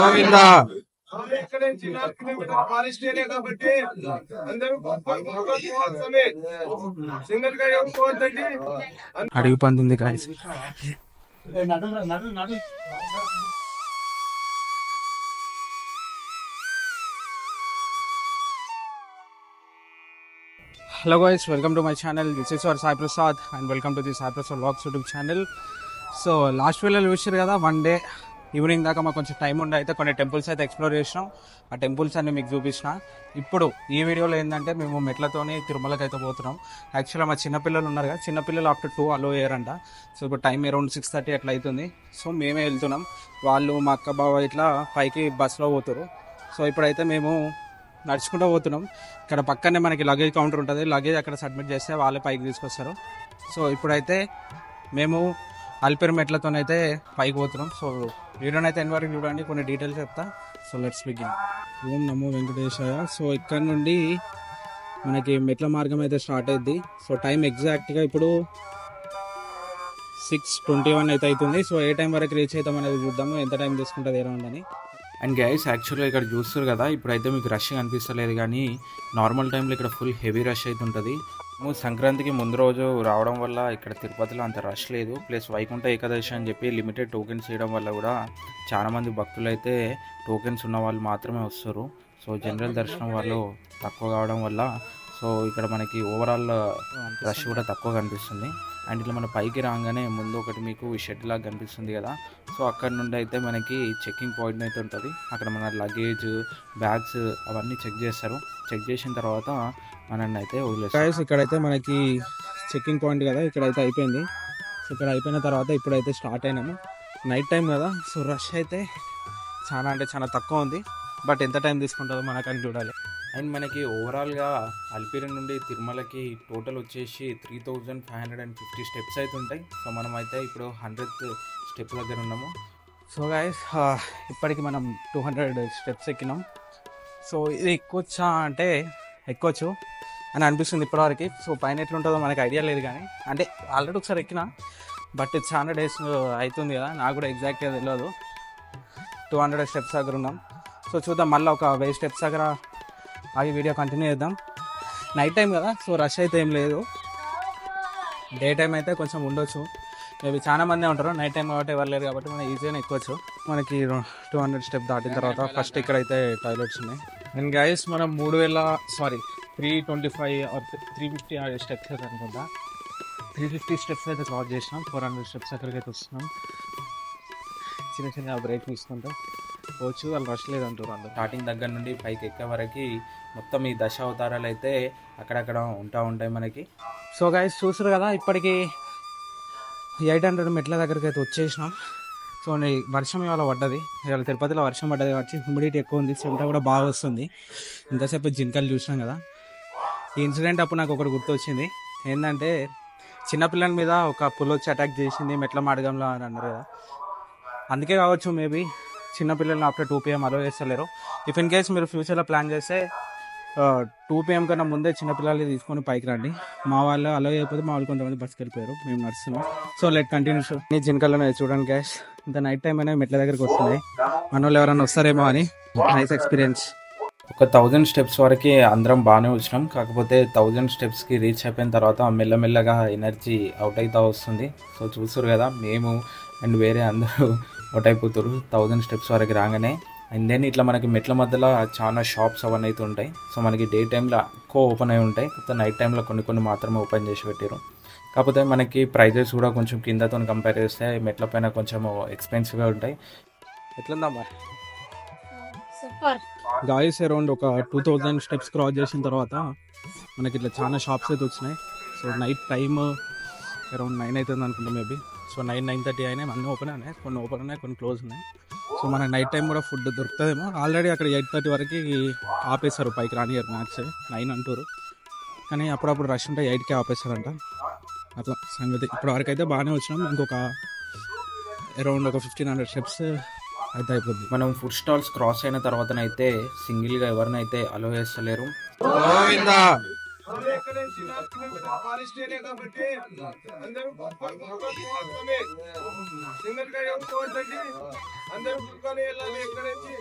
గోవిందా అడిగి పంది guys. Hello guys, welcome to my channel. This is our Sai Prasad and welcome to the Sai Prasad Vlogs YouTube channel. So last వీడియోలో చూసారు కదా, one day evening దాకా మాకు కొంచెం time ఉండే అయితే కొన్ని టెంపుల్స్ అయితే ఎక్స్ప్లోర్ చేసినాం. ఆ టెంపుల్స్ అన్ని మీకు చూపించిన. ఇప్పుడు ఈ వీడియోలో ఏంటంటే మేము మెట్లతోని తిరుమలకి అయితే పోతున్నాం. యాక్చువల్గా మా చిన్నపిల్లలు ఉన్నారు కదా, చిన్నపిల్లలు ఆఫ్టర్ 2 అలో అయ్యారంట. సో ఇప్పుడు టైం అరౌండ్ 6:30 అట్లా అవుతుంది. సో మేమే వెళ్తున్నాం, వాళ్ళు మా అక్క బావ ఇట్లా పైకి బస్సులో పోతారు. సో ఇప్పుడైతే మేము నడుచుకుంటూ పోతున్నాం. ఇక్కడ పక్కనే మనకి లగేజ్ కౌంటర్ ఉంటుంది, లగేజ్ అక్కడ సబ్మిట్ చేస్తే వాళ్ళే పైకి తీసుకొస్తారు. సో ఇప్పుడైతే మేము అల్పిరి మెట్లతోనైతే పైకి పోతున్నాం. సో వీడియోనైతే ఎన్ని వరకు చూడండి, కొన్ని డీటెయిల్స్ చెప్తా. So let's begin. Om Namo Venkatesaya. So ఇక్కడ నుండి మనకి మెట్ల మార్గం అయితే స్టార్ట్ అయింది. సో టైం ఎగ్జాక్ట్గా ఇప్పుడు 6:21 అయితే అవుతుంది. సో ఏ టైం వరకు రీచ్ అవుతాం అనేది చూద్దాము, ఎంత టైం తీసుకుంటుంది అరౌండ్ అని. అండ్ గైస్, యాక్చువల్గా ఇక్కడ చూస్తారు కదా, ఇప్పుడైతే మీకు రష్ అనిపిస్తలేదు, కానీ నార్మల్ టైంలో ఇక్కడ ఫుల్ హెవీ రష్ అయితే ఉంటుంది. సంక్రాంతికి ముందు రోజు రావడం వల్ల ఇక్కడ తిరుపతిలో అంత రష్ లేదు. ప్లస్ వైకుంఠ ఏకాదశి అని చెప్పి లిమిటెడ్ టోకెన్స్ చేయడం వల్ల కూడా చాలామంది భక్తులు అయితే టోకెన్స్ ఉన్న వాళ్ళు మాత్రమే వస్తారు. సో జనరల్ దర్శనం వాళ్ళు తక్కువ కావడం వల్ల సో ఇక్కడ మనకి ఓవరాల్ రష్ కూడా తక్కువ కనిపిస్తుంది. అండ్ ఇట్లా మన పైకి రాగానే ముందు ఒకటి మీకు షెడ్ లాగా కనిపిస్తుంది కదా, సో అక్కడ నుండి అయితే మనకి చెక్కింగ్ పాయింట్ అయితే ఉంటుంది. అక్కడ మన లగేజ్, బ్యాగ్స్ అవన్నీ చెక్ చేస్తారు. చెక్ చేసిన తర్వాత మనల్ని అయితే వదిలేస్తారు. ఇక్కడైతే మనకి చెక్కింగ్ పాయింట్ కదా, ఇక్కడైతే అయిపోయింది. సో ఇక్కడ అయిపోయిన తర్వాత ఇప్పుడైతే స్టార్ట్ అయినాము. నైట్ టైం కదా, సో రష్ అయితే చాలా అంటే చాలా తక్కువ ఉంది. బట్ ఎంత టైం తీసుకుంటుందో మనకని చూడాలి. అండ్ మనకి ఓవరాల్గా అల్పిరి నుండి తిరుమలకి టోటల్ వచ్చేసి 3550 స్టెప్స్ అయితే ఉంటాయి. సో మనం అయితే ఇప్పుడు 100th స్టెప్ దగ్గర ఉన్నాము. సో గైస్, ఇప్పటికి మనం 200 స్టెప్స్ ఎక్కినాం. సో ఇది ఎక్కొచ్చా అంటే ఎక్కొచ్చు అని అనిపిస్తుంది ఇప్పటివరకు. సో పైన ఎట్లుంటుందో మనకి ఐడియా లేదు, కానీ అంటే ఆల్రెడీ ఒకసారి ఎక్కినా, బట్ చాలా డేస్ అవుతుంది కదా, నాకు కూడా ఎగ్జాక్ట్గా తెలియదు. 200 స్టెప్స్ దగ్గర ఉన్నాం. సో చూద్దాం, మళ్ళీ ఒక 1000 స్టెప్స్ దగ్గర ఆగి వీడియో కంటిన్యూ చేద్దాం. నైట్ టైం కదా, సో రష్ అయితే ఏం లేదు. డే టైం అయితే కొంచెం ఉండొచ్చు, మేబీ చాలా మందే ఉంటారు. నైట్ టైం కాబట్టి ఎవరు లేరు కాబట్టి మనం ఈజీగానే ఎక్కొచ్చు. మనకి 200 స్టెప్ దాటిన తర్వాత ఫస్ట్ ఇక్కడైతే టాయిలెట్స్ ఉన్నాయి. అండ్ గైస్, మనం 325 ఆర్ 350 స్టెప్స్ అయితే అనుకుంటా, 350 స్టెప్స్ అయితే క్రాస్ చేసినాం. 400 స్టెప్స్ అక్కడికి అయితే వస్తున్నాం. చిన్న చిన్న బ్రేక్ తీసుకుంటాం పోవచ్చు, వాళ్ళు రష్ లేదంటారు. వాళ్ళు స్టార్టింగ్ దగ్గర నుండి పైకి ఎక్కే వరకు మొత్తం ఈ దశ అవతారాలు అయితే అక్కడక్కడ ఉంటాయి మనకి. సో గైస్, చూసారు కదా, ఇప్పటికి 800 మెట్ల దగ్గరికి అయితే వచ్చేసినాం. సో వర్షం ఇవాళ పడ్డది, ఇవాళ తిరుపతిలో వర్షం పడ్డది కాబట్టి హ్యూమిడిటీ ఎక్కువ ఉంది, చెమట కూడా బాగా వస్తుంది. ఇంతసేపు జింకలు చూసినాం కదా. ఈ ఇన్సిడెంట్ అప్పుడు నాకు ఒకటి గుర్తొచ్చింది. ఏంటంటే చిన్నపిల్లల మీద ఒక పులి వచ్చి అటాక్ చేసింది మెట్ల మార్గంలో అని అన్నారు కదా, అందుకే కావచ్చు మేబీ చిన్నపిల్లల్ని ఆఫ్టర్ 2 PM అలో చేస్తలేరు. ఇఫ్ ఇన్ కేస్ మీరు ఫ్యూచర్లో ప్లాన్ చేస్తే 2 PM కన్నా ముందే చిన్నపిల్లల్ని తీసుకొని పైకి రండి. మా వాళ్ళు అలో అయిపోతే మా వాళ్ళు కొంతమంది బస్కి వెళ్ళిపోయారు, మేము నడుస్తున్నాం. So let continuous. నీ జింకల్లో చూడండి గ్యాస్, ఇంత నైట్ టైం అయినా మెట్ల దగ్గరికి వస్తున్నాయి. మన వాళ్ళు ఎవరైనా వస్తారేమో అని. Nice experience. ఒక 1000 స్టెప్స్ వరకు అందరం బాగానే వచ్చినాం, కాకపోతే 1000 స్టెప్స్కి రీచ్ అయిపోయిన తర్వాత మెల్లమెల్లగా ఎనర్జీ అవుట్ అవుతూ వస్తుంది. సో చూస్తారు కదా, మేము అండ్ వేరే అందరూ అవుట్ అయిపోతారు 1000 స్టెప్స్ వరకు రాగానే. అండ్ దెన్ ఇట్లా మనకి మెట్ల మధ్యలో చాలా షాప్స్ అవన్నీ అయితే ఉంటాయి. సో మనకి డే టైంలో ఎక్కువ ఓపెన్ అయి ఉంటాయి, కాకపోతే నైట్ టైంలో కొన్ని మాత్రమే ఓపెన్ చేసి పెట్టారు. కాకపోతే మనకి ప్రైజెస్ కూడా కొంచెం కిందతో కంపేర్ చేస్తే మెట్ల పైన కొంచెం ఎక్స్పెన్సివ్గా ఉంటాయి. ఎట్లుందమ్మా గాయస్? అరౌండ్ ఒక 2000 స్టెప్స్ క్రాస్ చేసిన తర్వాత మనకి ఇట్లా చాలా షాప్స్ అయితే వచ్చినాయి. సో నైట్ టైమ్ అరౌండ్ 9 అవుతుంది అనుకుంటాం మేబీ. సో 9-9:30 అయినాయి, అన్నీ ఓపెన్ ఉన్నాయి, కొన్ని ఓపెన్ ఉన్నాయి, కొన్ని క్లోజ్ ఉన్నాయి. సో మన నైట్ టైం కూడా ఫుడ్ దొరుకుతుందేమో. ఆల్రెడీ అక్కడ 8:30 వరకు ఆపేస్తారు, పైకి రానియర్ మ్యాక్స్ 9 అంటారు, కానీ అప్పుడప్పుడు రష్ ఉంటే 8కే ఆపేస్తారంట. అట్లా సంగతి. ఇప్పుడు వరకు అయితే బాగానే వచ్చినాం, ఇంకొక అరౌండ్ ఒక 1500 స్టెప్స్ అయితే అయిపోద్ది. మనం ఫుడ్ స్టాల్స్ క్రాస్ అయిన తర్వాతనైతే సింగిల్గా ఎవరినైతే అలో చేస్తలేరు. ఫారెస్ట్ ఏరియా కాబట్టి అందరూ సింగల్ గా అందరూ వెళ్ళాలి. ఎక్కడ నుంచి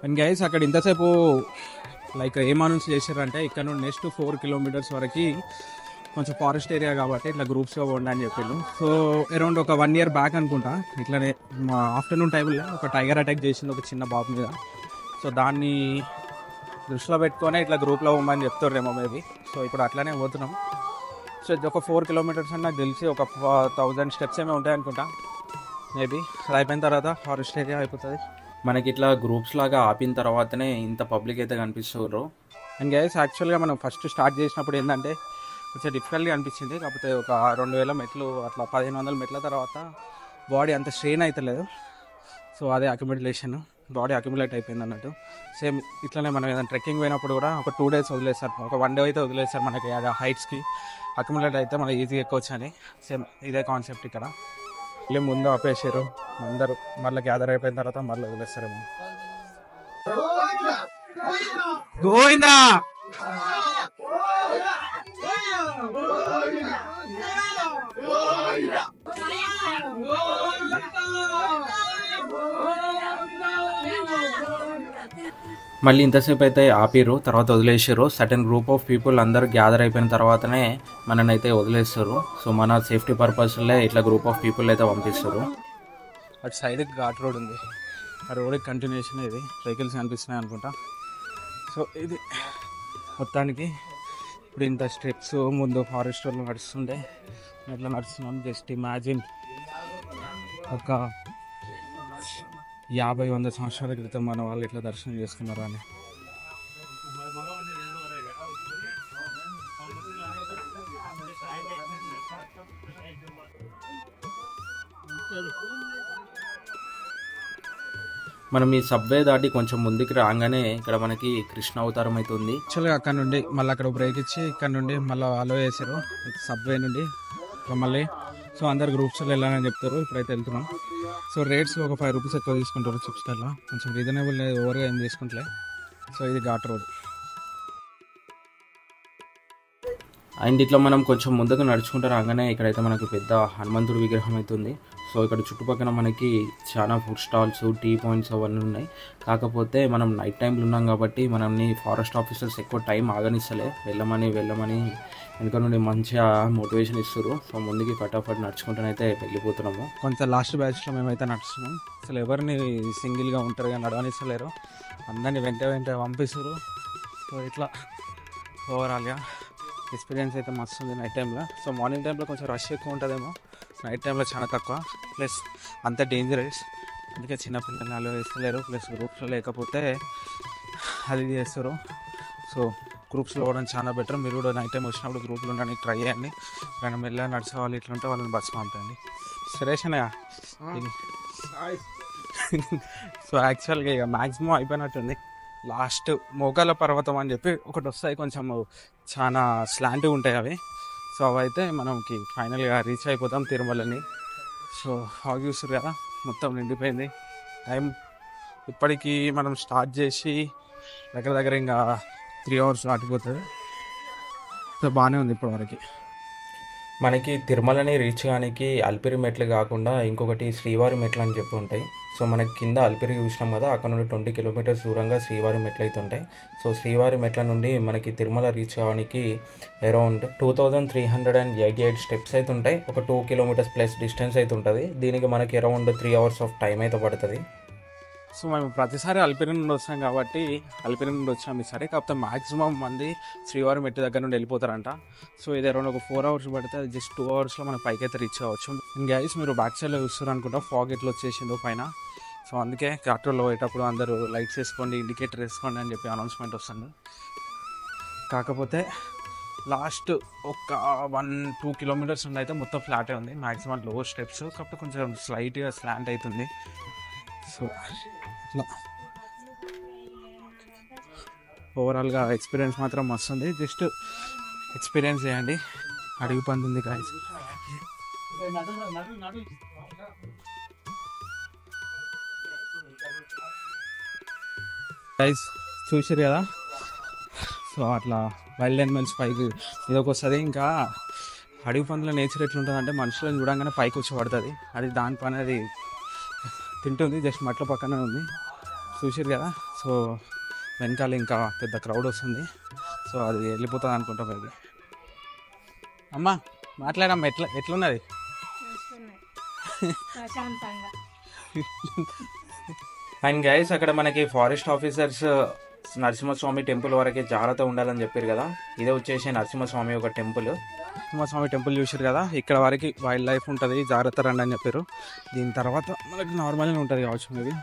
అండ్ గైస్ అక్కడ ఇంతసేపు లైక్ ఏం అనౌన్స్ చేశారంటే ఇక్కడ నుండి నెక్స్ట్ 4 కిలోమీటర్స్ వరకు కొంచెం ఫారెస్ట్ ఏరియా కాబట్టి ఇట్లా గ్రూప్స్గా పోండి అని చెప్పిండు. సో అరౌండ్ ఒక 1 year బ్యాక్ అనుకుంటా ఇట్లానే మా ఆఫ్టర్నూన్ టైంలో ఒక టైగర్ అటాక్ చేసింది ఒక చిన్న బాబు మీద. సో దాన్ని దృష్టిలో పెట్టుకొని ఇట్లా గ్రూప్లో పోమని చెప్తారేమో మేబీ. సో ఇప్పుడు అట్లానే పోతున్నాం. సో ఇది ఒక 4 kilometers అని నాకు తెలిసి ఒక 1000 steps ఏమో ఉంటాయి అనుకుంటా మేబీ. అది అయిపోయిన తర్వాత ఫారెస్ట్ ఏరియా అయిపోతుంది. మనకి ఇట్లా గ్రూప్స్ లాగా ఆపిన తర్వాతనే ఇంత పబ్లిక్ అయితే కనిపిస్తారు. అండ్ గైస్ యాక్చువల్గా మనం ఫస్ట్ స్టార్ట్ చేసినప్పుడు ఏంటంటే కొంచెం డిఫికల్ట్గా అనిపించింది. కాకపోతే ఒక 2000 మెట్లు అట్లా 1500 మెట్ల తర్వాత బాడీ అంత స్ట్రెయిన్ అవుతలేదు. సో అదే అక్యుములేషన్, బాడీ అక్యుములేట్ అయిపోయింది అన్నట్టు. సేమ్ ఇట్లనే మనం ఏదైనా ట్రెక్కింగ్ పోయినప్పుడు కూడా ఒక 2 days వదిలేస్తారు, ఒక 1 day అయితే వదిలేస్తారు మనకి ఆ హైట్స్కి. అక్యుములేట్ అయితే మనం ఈజీగా ఎక్కొచ్చు అని. సేమ్ ఇదే కాన్సెప్ట్ ఇక్కడ. మళ్ళీ ముందు ఆపేసారు అందరూ, మళ్ళీ గ్యాదర్ అయిపోయిన తర్వాత మళ్ళీ వదిలేస్తారేమో. గోవిందా మళ్ళీ ఇంతసేపు అయితే ఆపిరు, తర్వాత వదిలేసారు. సర్టెన్ గ్రూప్ ఆఫ్ పీపుల్ అందరూ గ్యాదర్ అయిపోయిన తర్వాతనే మనని అయితే వదిలేస్తారు. సో మన సేఫ్టీ పర్పస్లే ఇట్లా గ్రూప్ ఆఫ్ పీపుల్ అయితే పంపిస్తారు. అటు సైడ్ ఘాట్ రోడ్ ఉంది, ఆ రోడ్కి కంటిన్యూషన్ ఇది. వెహికల్స్ కనిపిస్తున్నాయి అనుకుంటా. సో ఇది మొత్తానికి ఇప్పుడు ఇంత స్టెప్స్ ముందు ఫారెస్ట్ వాళ్ళు నడుస్తుండే ఎట్లా నడుస్తున్నాం. జస్ట్ ఇమాజిన్ ఒక 50-100 సంవత్సరాల క్రితం మన వాళ్ళు ఇట్లా దర్శనం చేసుకున్నారు అని. మనం ఈ సబ్వే దాటి కొంచెం ముందుకు రాగానే ఇక్కడ మనకి కృష్ణ అవతారం అయితే ఉంది. యాక్చువల్గా అక్కడ నుండి మళ్ళీ అక్కడ బ్రేక్ ఇచ్చి ఇక్కడ నుండి మళ్ళీ అలో చేశారు సబ్వే నుండి మళ్ళీ. సో అందరు గ్రూప్స్లో వెళ్ళాలని చెప్తారు. ఇప్పుడైతే వెళ్తున్నాం. సో రేట్స్ ఒక 5 rupees ఎక్కువ తీసుకుంటారు చిప్స్టర్లో, కొంచెం రీజనబుల్, ఓవర్గా ఏం తీసుకుంటలే. సో ఇది ఘాట్ రోడ్. అండ్ ఇట్లా మనం కొంచెం ముందుకు నడుచుకుంటూ రాగానే ఇక్కడైతే మనకు పెద్ద హనుమంతుడి విగ్రహం అయితే ఉంది. సో ఇక్కడ చుట్టుపక్కల మనకి చాలా ఫుడ్ స్టాల్స్, టీ పాయింట్స్ అవన్నీ ఉన్నాయి. కాకపోతే మనం నైట్ టైంలో ఉన్నాం కాబట్టి మనల్ని ఫారెస్ట్ ఆఫీసర్స్ ఎక్కువ టైం ఆగనిస్తలే. వెళ్ళమని వెనుక నుండి మంచిగా మోటివేషన్ ఇస్తారు. సో ముందుకి ఫటాఫట్ నడుచుకుంటూనైతే వెళ్ళిపోతున్నాము. కొంత లాస్ట్ బ్యాచ్లో మేమైతే నడుస్తున్నాం. అసలు ఎవరిని సింగిల్గా ఒంటరిగా నడవనిస్తలేరు, అందరినీ వెంట పంపిస్తారు. సో ఇట్లా ఓవరాల్గా ఎక్స్పీరియన్స్ అయితే మస్తు ఉంది నైట్ టైంలో. సో మార్నింగ్ టైంలో కొంచెం రష్ ఎక్కువ ఉంటుందేమో, నైట్ టైంలో చాలా తక్కువ. ప్లస్ అంత డేంజరస్, అందుకే చిన్నపిల్లలు అలో వేస్తలేరు. ప్లస్ గ్రూప్స్లో లేకపోతే అది చేస్తారు. సో గ్రూప్స్లో పోవడం చాలా బెటర్. మీరు కూడా నైట్ టైం వచ్చినప్పుడు గ్రూప్లో ఉండడానికి ట్రై చేయండి. కానీ మెల్లగా నడిచే వాళ్ళు ఇట్లా ఉంటే వాళ్ళని బస్సు పంపండి. సురేషనయ్య సో యాక్చువల్గా ఇక మ్యాక్సిమం అయిపోయినట్టుంది. లాస్ట్ మోకాల పర్వతం అని చెప్పి ఒకటి వస్తాయి, కొంచెం చాలా స్లాంటివ్ ఉంటాయి అవి. సో అవి అయితే మనకి ఫైనల్గా రీచ్ అయిపోతాం తిరుమలని. సో ఫాగ్ చూస్తారు కదా, మొత్తం నిండిపోయింది. టైం ఇప్పటికీ మనం స్టార్ట్ చేసి దగ్గర ఇంకా 3 hours దాటిపోతుంది. సో బాగానే ఉంది ఇప్పటివరకు. మనకి తిరుమలని రీచ్ కానికి అల్పిరి మెట్లు కాకుండా ఇంకొకటి శ్రీవారి మెట్లు అని చెప్పి ఉంటాయి. సో మనకి కింద అల్పిరి చూసినాం కదా, అక్కడ నుండి 20 kilometers దూరంగా శ్రీవారి మెట్లు అయితే ఉంటాయి. సో శ్రీవారి మెట్ల నుండి మనకి తిరుమల రీచ్ కావడానికి అరౌండ్ 2388 steps అయితే ఉంటాయి. ఒక 2 kilometers ప్లస్ డిస్టెన్స్ అయితే ఉంటుంది. దీనికి మనకి అరౌండ్ 3 hours ఆఫ్ టైం అయితే పడుతుంది. సో మేము ప్రతిసారి అల్పిరి నుండి వస్తాం కాబట్టి అల్పిరి నుండి వచ్చాం ఈసారి. కాకపోతే మ్యాక్సిమం మంది శ్రీవారి మెట్టు దగ్గర నుండి వెళ్ళిపోతారంట. సో ఇది అరౌండ్ ఒక 4 hours పడితే అది జస్ట్ 2 hours మన పైకి అయితే రీచ్ అవ్వచ్చు. అండ్ గైస్ మీరు బ్యాక్ సైడ్లో చూస్తారు అనుకుంటా, ఫాగ్ ఎట్లా వచ్చేసిందో పైన. సో అందుకే కాట్రోల్లో పోయేటప్పుడు అందరూ లైట్స్ వేసుకోండి, ఇండికేటర్ వేసుకోండి అని చెప్పి అనౌన్స్మెంట్ వస్తుంది. కాకపోతే లాస్ట్ ఒక 1-2 kilometers నుండి అయితే మొత్తం ఫ్లాటే ఉంది. మ్యాక్సిమం లో స్టెప్స్, కాకపోతే కొంచెం స్లైట్గా స్లాంట్ అవుతుంది. సో ఇట్లా ఓవరాల్గా ఎక్స్పీరియన్స్ మాత్రం మస్తు ఉంది. జస్ట్ ఎక్స్పీరియన్స్ చేయండి. అడిగి పండుంది గాయస్. గైస్ చూసారు కదా, సో అట్లా వైల్డ్ యానిమల్స్ పైకి ఇదొక వస్తుంది. ఇంకా అడవి పందుల నేచర్ ఎట్లుంటుంది అంటే మనుషులను చూడంగానే పైకి వచ్చి పడుతుంది. అది దాని పని అది తింటుంది, జస్ట్ మట్ల పక్కనే ఉంది. చూసారు కదా, సో వెనకాల ఇంకా పెద్ద క్రౌడ్ వస్తుంది. సో అది వెళ్ళిపోతుంది అనుకుంటా పైకి. అమ్మా మాట్లాడమ్మా, ఎట్లున్నది? అండ్ గైస్ అక్కడ మనకి ఫారెస్ట్ ఆఫీసర్స్ నరసింహస్వామి టెంపుల్ వరకే జాగ్రత్త ఉండాలని చెప్పారు కదా. ఇదే వచ్చేసి నరసింహస్వామి ఒక టెంపుల్. నరసింహస్వామి టెంపుల్ చూసారు కదా, ఇక్కడ వరకు వైల్డ్ లైఫ్ ఉంటుంది, జాగ్రత్త రండి అని చెప్పారు. దీని తర్వాత మనకి నార్మల్గా ఉంటుంది కావచ్చు, మేబీ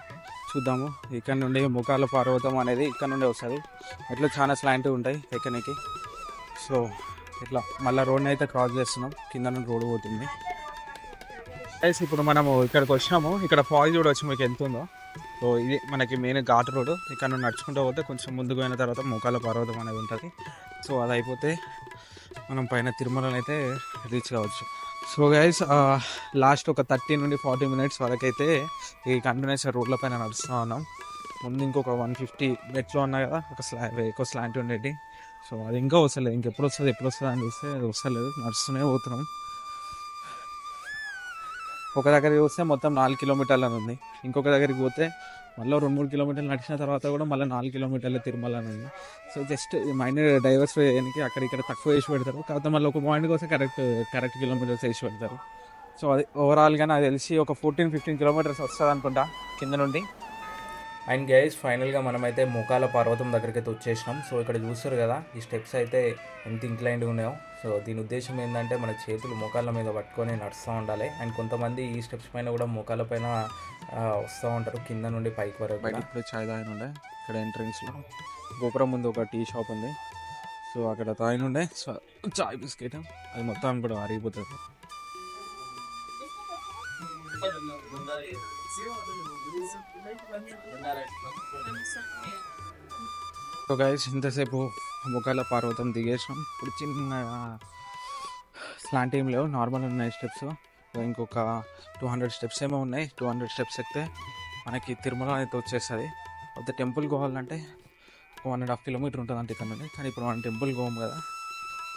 చూద్దాము. ఇక్కడ నుండి ముఖాల పర్వతం అనేది ఇక్కడ నుండి వస్తుంది. ఇట్లా చాలా స్లాంటివ్ ఉంటాయి ఎక్కనికి. సో ఇట్లా మళ్ళీ రోడ్ని అయితే క్రాస్ చేస్తున్నాం, కింద నుండి రోడ్ పోతుంది. గైస్ ఇప్పుడు మనము ఇక్కడికి వచ్చినాము. ఇక్కడ ఫాల్ చూడవచ్చు మీకు ఎంత ఉందో. సో ఇది మనకి మెయిన్ ఘాట్ రోడ్. ఇక్కడ నుండి నడుచుకుంటూ పోతే కొంచెం ముందుకు పోయిన తర్వాత ముఖాల పర్వతం అనేది ఉంటుంది. సో అది అయిపోతే మనం పైన తిరుమలని అయితే రీచ్ కావచ్చు. సో గైస్ లాస్ట్ ఒక 30 నుండి 40 మినిట్స్ వరకు అయితే ఈ కంటిన్యూస్ రోడ్ల పైన నడుస్తూ ఉన్నాం. ముందు ఇంకొక 150 మెట్లు ఉన్నాయి కదా, ఎక్కువ స్లాంట్ ఉండేది. సో అది ఇంకా వస్తలేదు, ఇంకెప్పుడు వస్తుంది అని చూస్తే అది వస్తలేదు, నడుస్తూనే పోతున్నాం. ఒక దగ్గరికి వస్తే మొత్తం 4 కిలోమీటర్లు అని ఉంది, ఇంకొక దగ్గరికి పోతే మళ్ళీ 2-3 కిలోమీటర్లు నడిచిన తర్వాత కూడా మళ్ళీ 4 కిలోమీటర్లు తిరుమల అని ఉంది. సో జస్ట్ మైండ్ డైవర్సిఫై చేయడానికి అక్కడ ఇక్కడ తక్కువ వేసి పెడతారు, కాకపోతే మళ్ళీ ఒక పాయింట్కి వస్తే కరెక్ట్ కిలోమీటర్స్ వేసి పెడతారు. సో అది ఓవరాల్గా నాకు తెలిసి ఒక 14-15 కిలోమీటర్స్ వస్తుంది అనుకుంటా కింద నుండి. అండ్ గైస్ ఫైనల్గా మనమైతే ముఖాల పర్వతం దగ్గరికి అయితే వచ్చేసినాం. సో ఇక్కడ చూస్తారు కదా, ఈ స్టెప్స్ అయితే ఎంత ఇంక్లైన్డ్గా ఉన్నాయో. సో దీని ఉద్దేశం ఏంటంటే మన చేతులు ముఖాల మీద పట్టుకొని నడుస్తూ ఉండాలి. అండ్ కొంతమంది ఈ స్టెప్స్ పైన కూడా ముఖాల పైన వస్తూ ఉంటారు కింద నుండి పైకి వరకు. ఇప్పుడు చాయ్ తాగిన ఉండే ఇక్కడ ఎంట్రన్స్లో గోపురం ముందు ఒక టీ షాప్ ఉంది. సో అక్కడ తాగిన ఉండే చాయ్ బిస్కెట్ అది మొత్తం కూడా అరిగిపోతుంది. సో గైస్ ఇంతసేపు ముఖాల పర్వతం దిగేసాం. ఇప్పుడు చిన్న స్లాంట్ ఏం లేవు, నార్మల్ ఉన్నాయి స్టెప్స్. ఇంకొక 200 స్టెప్స్ ఏమో ఉన్నాయి. 200 స్టెప్స్ ఎక్కితే మనకి తిరుమల అయితే వచ్చేస్తుంది. అయితే టెంపుల్కి పోవాలంటే 1.5 కిలోమీటర్ ఉంటుంది అంటే ఇక్కడ నుండి. కానీ ఇప్పుడు మనం టెంపుల్కి పోము కదా,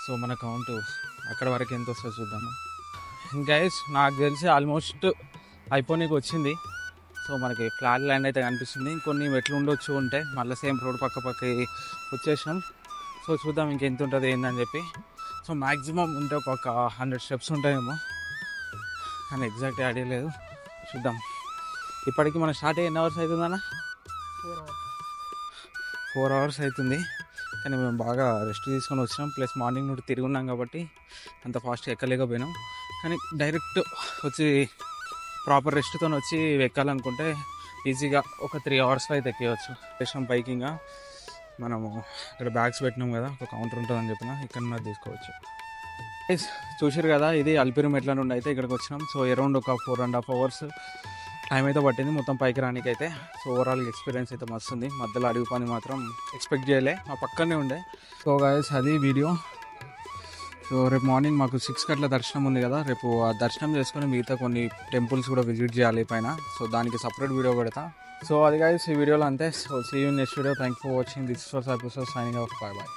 సో మన కౌంట్ అక్కడ వరకు ఎంత వస్తుందో చూద్దాము. గైస్ నాకు తెలిసి ఆల్మోస్ట్ అయిపోయినకి వచ్చింది. సో మనకి ఫ్లాట్ ల్యాండ్ అయితే కనిపిస్తుంది. కొన్ని మెట్లు ఉండొచ్చు ఉంటే మళ్ళీ సేమ్ రోడ్ పక్కకి వచ్చేసినాం. సో చూద్దాం ఇంకెంత ఉంటుంది ఏందని చెప్పి. సో మ్యాక్సిమం ఉంటే ఒక 100 స్టెప్స్ ఉంటాయేమో, కానీ ఎగ్జాక్ట్ ఐడియా లేదు, చూద్దాం. ఇప్పటికి మనం స్టార్ట్ అయ్యి ఎన్ని అవర్స్ అవుతుందన్న? 4 అవర్స్ అవుతుంది. కానీ మేము బాగా రెస్ట్ తీసుకొని వచ్చినాం, ప్లస్ మార్నింగ్ నుండి తిరిగి ఉన్నాం కాబట్టి అంత ఫాస్ట్గా ఎక్కలేకపోయినాం. కానీ డైరెక్ట్ వచ్చి ప్రాపర్ రెస్ట్తో వచ్చి ఎక్కాలనుకుంటే ఈజీగా ఒక 3 అవర్స్లో అయితే ఎక్కేయచ్చు. చేసాం బైకింగ్గా. మనము ఇక్కడ బ్యాగ్స్ పెట్టినాం కదా, ఒక కౌంటర్ ఉంటుందని చెప్పిన, ఇక్కడ తీసుకోవచ్చు. చూసారు కదా, ఇది అల్పిరి మెట్ల నుండి అయితే ఇక్కడికి వచ్చినాం. సో అరౌండ్ ఒక 4.5 అవర్స్ టైం అయితే పట్టింది మొత్తం పైకి రానికి అయితే. సో ఓవరాల్ ఎక్స్పీరియన్స్ అయితే మస్తు ఉంది. మధ్యలో అడవి పని మాత్రం ఎక్స్పెక్ట్ చేయలే, మా పక్కనే ఉండే. సో గైస్ అది వీడియో. సో రేపు మార్నింగ్ మాకు 6 గంటల దర్శనం ఉంది కదా, రేపు ఆ దర్శనం చేసుకొని మిగతా కొన్ని టెంపుల్స్ కూడా విజిట్ చేయాలి పైన. సో దానికి సపరేట్ వీడియో పెడతా. సో అది గైస్ ఈ వీడియోలో అంతే. So see you next video. Thank for watching. This was episode signing off. Bye by.